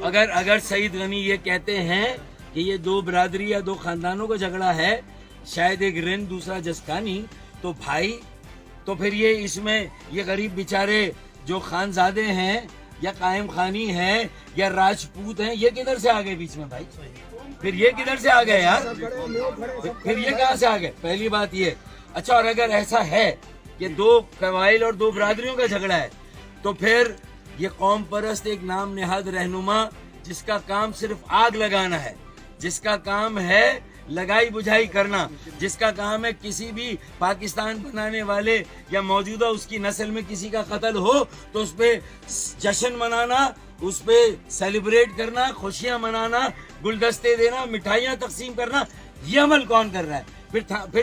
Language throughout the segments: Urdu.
اگر سعید غنی یہ کہتے ہیں کہ یہ دو برادری یا دو خاندانوں کا جھگڑا ہے، شاید ایک رند دوسرا جسکانی، تو بھائی تو پھر یہ اس میں یہ غریب بیچارے جو خانزادے ہیں یا قائم خانی ہیں یا راجپوت ہیں، یہ کدھر سے آ گئے بیچ میں بھائی؟ پھر یہ کدھر سے آ گئے یار؟ پھر یہ کہاں سے آ گئے؟ پہلی بات یہ. اچھا، اور اگر ایسا ہے کہ دو قبائل اور دو برادریوں کا جھگڑا ہے تو پھر یہ قوم پرست ایک نام نہاد رہنما جس کا کام صرف آگ لگانا ہے، جس کا کام ہے لگائی بجھائی کرنا، جس کا کام ہے کسی بھی پاکستان بنانے والے یا موجودہ اس کی نسل میں کسی کا قتل ہو تو اس پہ جشن منانا، اس پہ سیلیبریٹ کرنا، خوشیاں منانا، گلدستے دینا، مٹھائیاں تقسیم کرنا، یہ عمل کون کر رہا ہے؟ پھر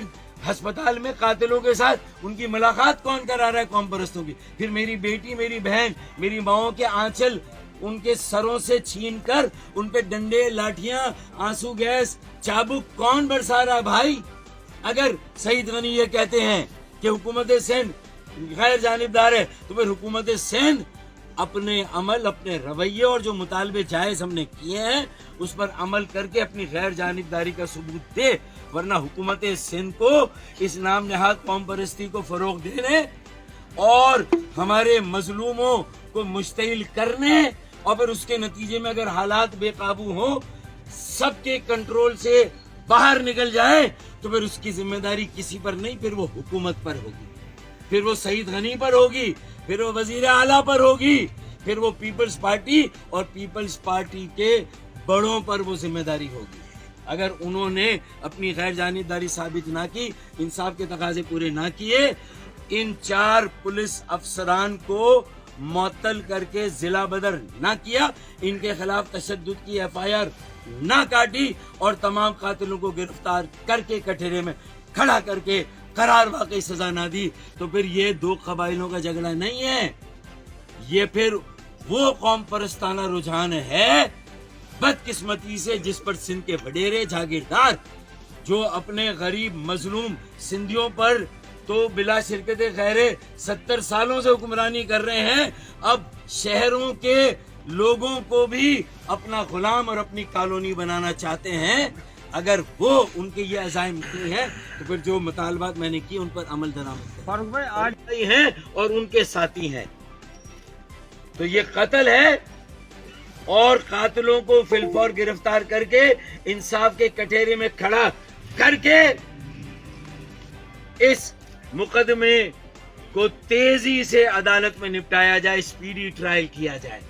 ہسپتال میں قاتلوں کے ساتھ ان کی ملاقات کون کرا رہا ہے قوم پرستوں کی؟ پھر میری بیٹی، میری بہن، میری ماؤں کے آنچل ان کے سروں سے چھین کر ان پہ ڈنڈے، لاٹھیاں، آنسو گیس، چابک کون برسا رہا ہے بھائی؟ اگر سعید غنی یہ کہتے ہیں کہ حکومت سندھ غیر جانبدار ہے تو پھر حکومت سندھ اپنے عمل، اپنے رویے اور جو مطالبے جائز ہم نے کیے ہیں اس پر عمل کر کے اپنی غیر جانبداری کا ثبوت دے، ورنہ حکومت سندھ کو اس نام نہاد قوم پرستی کو فروغ دینے اور ہمارے مظلوموں کو مشتعل کرنے اور پھر اس کے نتیجے میں اگر حالات بے قابو ہوں، سب کے کنٹرول سے باہر نکل جائے تو پھر اس کی ذمہ داری کسی پر نہیں، پھر وہ حکومت پر ہوگی، پھر وہ سعید غنی پر ہوگی، پھر وہ وزیر اعلیٰ پر ہوگی، پھر وہ پیپلز پارٹی اور پیپلز پارٹی کے بڑوں پر وہ ذمہ داری ہوگی. اگر انہوں نے اپنی غیر جانبداری ثابت نہ کی، انصاف کے تقاضے پورے نہ کیے، ان 4 پولیس افسران کو معطل کر کے ضلع بدر نہ کیا، ان کے خلاف تشدد کی FIR نہ کاٹی اور تمام قاتلوں کو گرفتار کر کے کٹہرے میں کھڑا کر کے قرار واقعی سزا نہ دی، تو پھر یہ دو قبائلوں کا جھگڑا نہیں ہے، یہ پھر وہ قوم پرستانہ رجحان ہے بدقسمتی سے جس پر سندھ کے وڈیرے جاگیردار جو اپنے غریب مظلوم سندھیوں پر تو بلا شرکت غیر 70 سالوں سے حکمرانی کر رہے ہیں، اب شہروں کے لوگوں کو بھی اپنا غلام اور اپنی کالونی بنانا چاہتے ہیں. اگر وہ ان کے یہ عزائم کی ہے تو پھر جو مطالبات میں نے کی ان پر عمل درآمد فاروق بھائی آج ہیں اور ان کے ساتھی ہیں. تو یہ قتل ہے اور قاتلوں کو فی الفور گرفتار کر کے انصاف کے کٹہرے میں کھڑا کر کے اس مقدمے کو تیزی سے عدالت میں نپٹایا جائے، اسپیڈی ٹرائل کیا جائے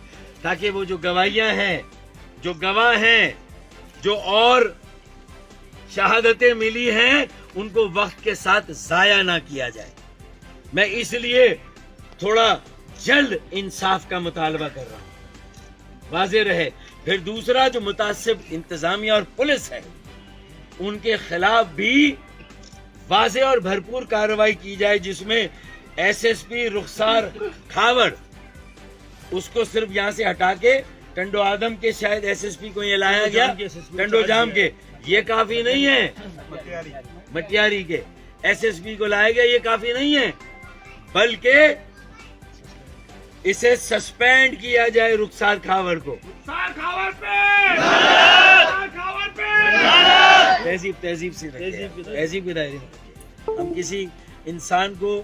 تاکہ وہ جو گواہیاں ہیں، جو گواہ ہیں، جو اور شہادتیں ملی ہیں ان کو وقت کے ساتھ ضائع نہ کیا جائے. میں اس لیے تھوڑا جلد انصاف کا مطالبہ کر رہا ہوں، واضح رہے. پھر دوسرا جو متعصب انتظامیہ اور پولیس ہے ان کے خلاف بھی واضح اور بھرپور کارروائی کی جائے، جس میں SSP رخسار کھاوڑ اس کو صرف یہاں سے ہٹا کے ٹنڈو آدم کے شاید SSP کو یہ لایا گیا، ٹنڈو جام کے، یہ کافی نہیں ہے، مٹیاری کے SSP کو لایا گیا، یہ کافی نہیں ہے، بلکہ اسے سسپینڈ کیا جائے رخسار کھاوڑ کو. تہذیب سے تہذیب کے دائرے میں ہم کسی انسان کو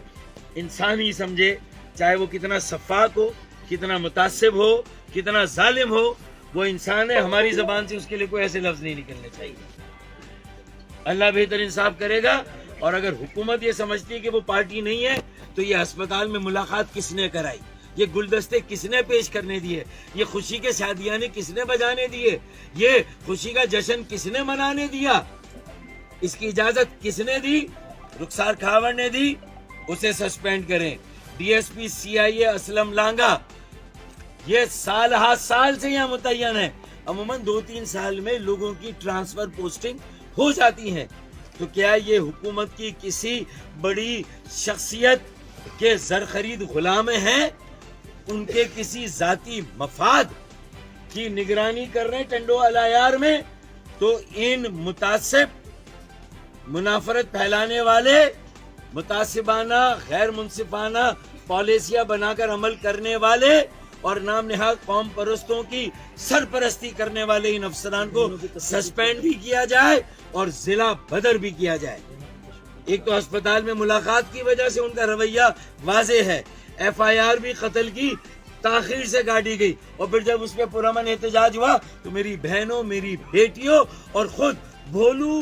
انسان ہی سمجھے، چاہے وہ کتنا سفاک ہو، کتنا متعصب ہو، کتنا ظالم ہو، وہ انسان ہے. ہماری زبان سے اس کے لیے کوئی ایسے لفظ نہیں نکلنے چاہیے. اللہ بہتر انصاف کرے گا. اور اگر حکومت یہ سمجھتی ہے کہ وہ پارٹی نہیں ہے تو یہ ہسپتال میں ملاقات کس نے کرائی، یہ گلدستے کس نے پیش کرنے دیے، یہ خوشی کے شادیانے کس نے بجانے دیے، یہ خوشی کا جشن کس نے منانے دیا، اس کی اجازت کس نے دی؟ رخسار کھاوڑ نے دی. اسے سسپینڈ کریں. DSP CIA اسلم لانگا یہ سال ہا سال سے یہاں متعین ہے. عموماً 2-3 سال میں لوگوں کی ٹرانسفر پوسٹنگ ہو جاتی ہے. تو کیا یہ حکومت کی کسی بڑی شخصیت کے زر خرید غلام ہیں؟ ان کے کسی ذاتی مفاد کی نگرانی کر رہے ہیں ٹنڈو الایار میں؟ تو ان متعصب، منافرت پھیلانے والے، متعصبانہ غیر منصفانہ پالیسیاں بنا کر عمل کرنے والے اور نام نہاد قوم پرستوں کی سرپرستی کرنے والے ان افسران کو سسپینڈ بھی کیا جائے اور ضلع بدر بھی کیا جائے۔ ایک تو ہسپتال میں ملاقات کی وجہ سے ان کا رویہ واضح ہے، ایف آئی آر بھی قتل کی تاخیر سے کاٹی گئی، اور پھر جب اس پہ پرامن احتجاج ہوا تو میری بہنوں، میری بیٹیوں اور خود بھولو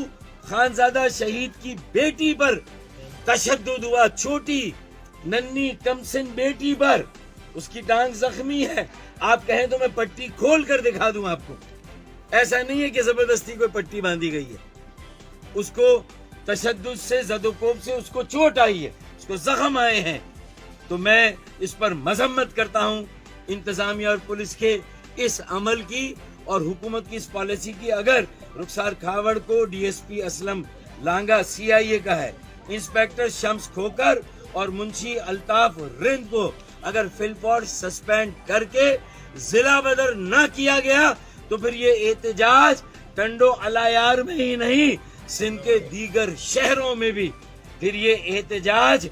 خانزادہ شہید کی بیٹی پر تشدد ہوا، چھوٹی ننھی کمسن بیٹی پر، اس کی ٹانگ زخمی ہے۔ آپ کہیں تو میں پٹی کھول کر دکھا دوں آپ کو، ایسا نہیں ہے کہ زبردستی کوئی پٹی باندھی گئی ہے، اس کو تشدد سے، زد و کوب سے اس کو چوٹ آئی ہے، اس کو زخم آئے ہیں۔ تو میں اس پر مذمت کرتا ہوں انتظامیہ اور پولیس کے اس عمل کی اور حکومت کی اس پالیسی کی۔ اگر رخسار کھاوڑ کو ڈی ایس پی اسلم لانگا سی آئی اے کا ہے، انسپیکٹر شمس کھوکر اور منشی الطاف رند کو اگر فی الفور سسپینڈ کر کے ضلع بدر نہ کیا گیا تو پھر یہ احتجاج ٹنڈو الایار میں ہی نہیں، سندھ کے دیگر شہروں میں بھی پھر یہ احتجاج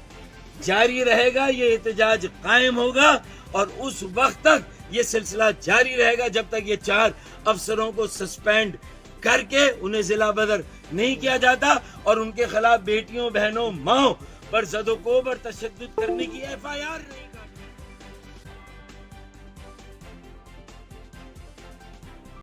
جاری رہے گا، یہ احتجاج قائم ہوگا، اور اس وقت تک یہ سلسلہ جاری رہے گا جب تک یہ 4 افسروں کو سسپینڈ کر کے انہیں ضلع بدر نہیں کیا جاتا اور ان کے خلاف بیٹیوں، بہنوں، ماؤں پر زد و کوب اور تشدد کرنے کی ایف آئی آر نہیں